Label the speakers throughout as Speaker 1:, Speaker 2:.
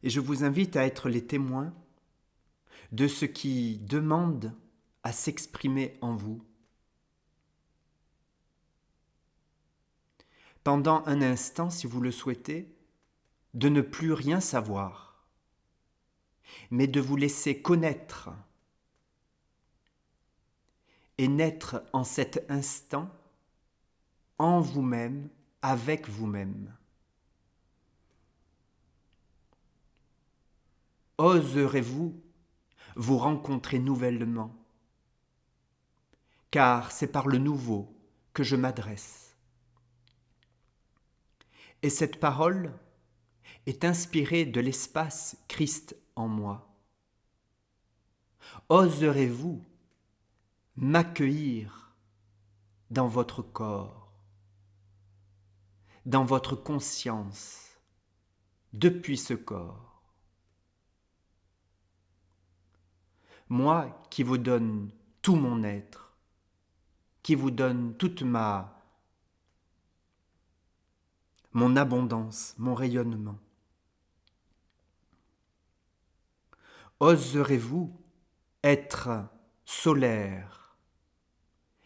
Speaker 1: Et je vous invite à être les témoins de ce qui demande à s'exprimer en vous. Pendant un instant, si vous le souhaitez, de ne plus rien savoir, mais de vous laisser connaître et naître en cet instant en vous-même, avec vous-même. Oserez-vous vous rencontrer nouvellement? Car c'est par le nouveau que je m'adresse. Et cette parole est inspirée de l'espace Christ en moi. Oserez-vous m'accueillir dans votre corps, dans votre conscience, depuis ce corps? Moi qui vous donne tout mon être, qui vous donne toute mon abondance, mon rayonnement. Oserez-vous être solaire,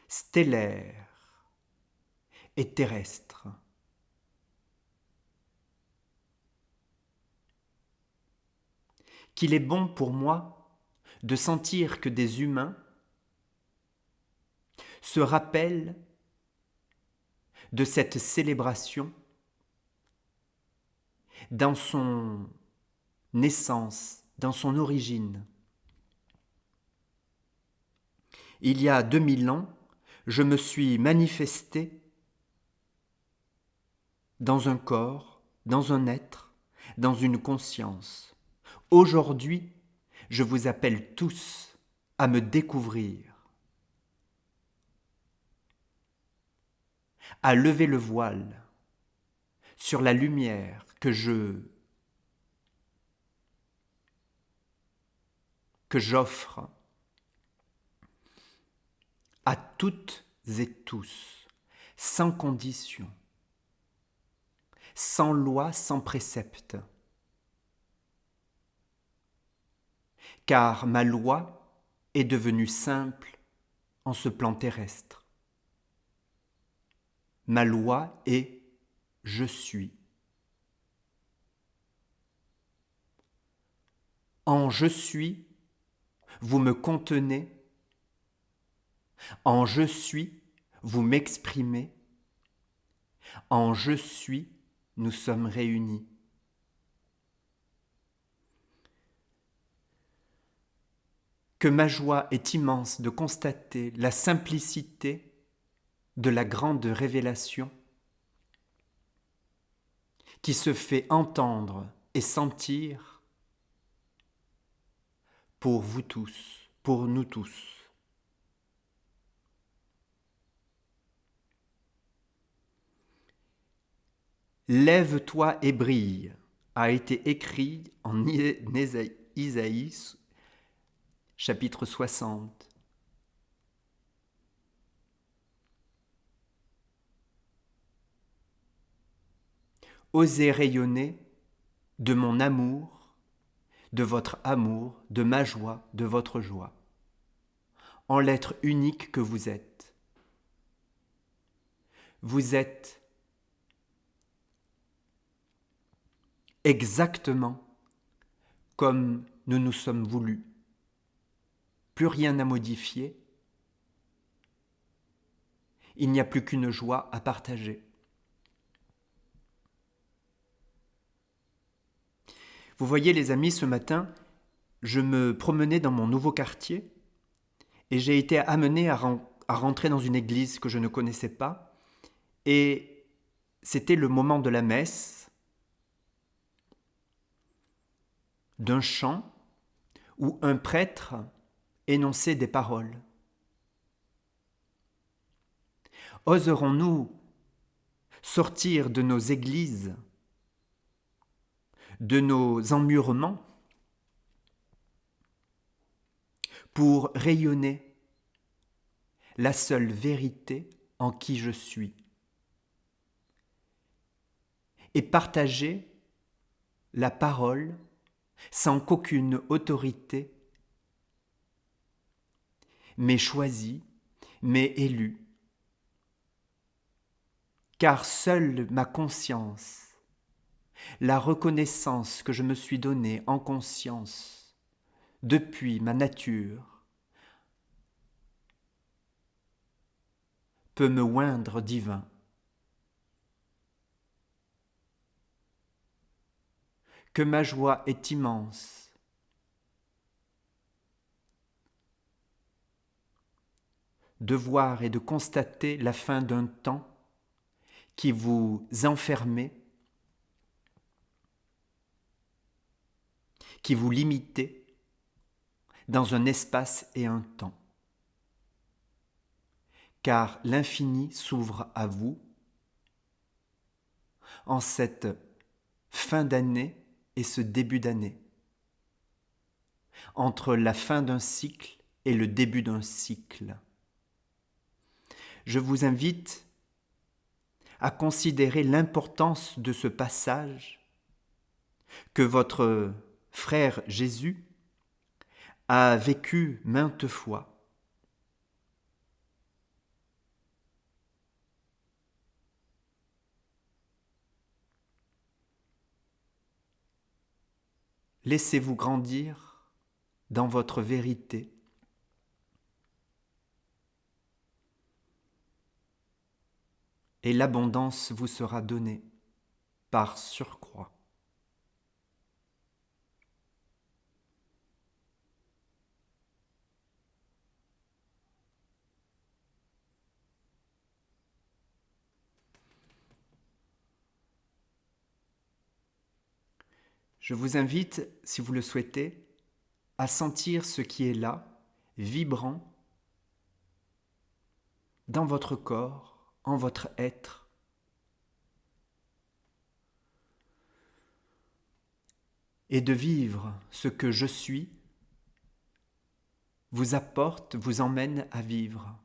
Speaker 1: stellaire et terrestre? Qu'il est bon pour moi de sentir que des humains se rappellent de cette célébration dans son naissance, dans son origine. Il y a 2000 ans, je me suis manifesté dans un corps, dans un être, dans une conscience. Aujourd'hui, je vous appelle tous à me découvrir, à lever le voile sur la lumière que j'offre à toutes et tous, sans condition, sans loi, sans précepte. Car ma loi est devenue simple en ce plan terrestre. Ma loi est « je suis ». En « je suis », vous me contenez. En « je suis », vous m'exprimez. En « je suis », nous sommes réunis. Que ma joie est immense de constater la simplicité de la grande révélation qui se fait entendre et sentir pour vous tous, pour nous tous. Lève-toi et brille a été écrit en Isaïe, chapitre 60. Osez rayonner de mon amour, de votre amour, de ma joie, de votre joie, en l'être unique que vous êtes. Vous êtes exactement comme nous nous sommes voulus. Plus rien à modifier. Il n'y a plus qu'une joie à partager. Vous voyez les amis, ce matin, je me promenais dans mon nouveau quartier et j'ai été amené à rentrer dans une église que je ne connaissais pas. Et c'était le moment de la messe, d'un chant où un prêtre énonçait des paroles. Oserons-nous sortir de nos églises, de nos emmurements, pour rayonner la seule vérité en qui je suis et partager la parole sans qu'aucune autorité m'ait choisi, m'ait élu, car seule ma conscience, la reconnaissance que je me suis donnée en conscience depuis ma nature, peut me oindre divin. Que ma joie est immense. De voir et de constater la fin d'un temps qui vous enfermait, qui vous limitait dans un espace et un temps. Car l'infini s'ouvre à vous en cette fin d'année et ce début d'année, entre la fin d'un cycle et le début d'un cycle. Je vous invite à considérer l'importance de ce passage que votre frère Jésus a vécu maintes fois. Laissez-vous grandir dans votre vérité. Et l'abondance vous sera donnée par surcroît. Je vous invite, si vous le souhaitez, à sentir ce qui est là, vibrant, dans votre corps, en votre être. Et de vivre ce que je suis vous apporte, vous emmène à vivre,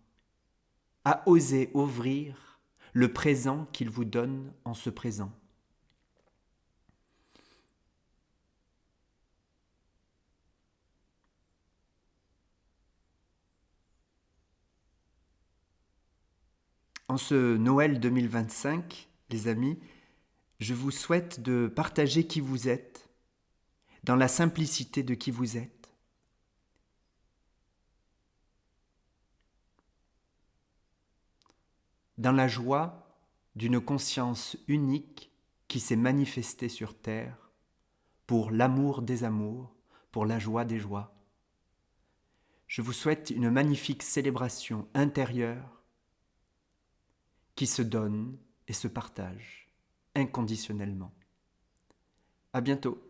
Speaker 1: à oser ouvrir le présent qu'il vous donne en ce présent. En ce Noël 2025, les amis, je vous souhaite de partager qui vous êtes, dans la simplicité de qui vous êtes. Dans la joie d'une conscience unique qui s'est manifestée sur terre pour l'amour des amours, pour la joie des joies. Je vous souhaite une magnifique célébration intérieure qui se donne et se partage inconditionnellement. À bientôt.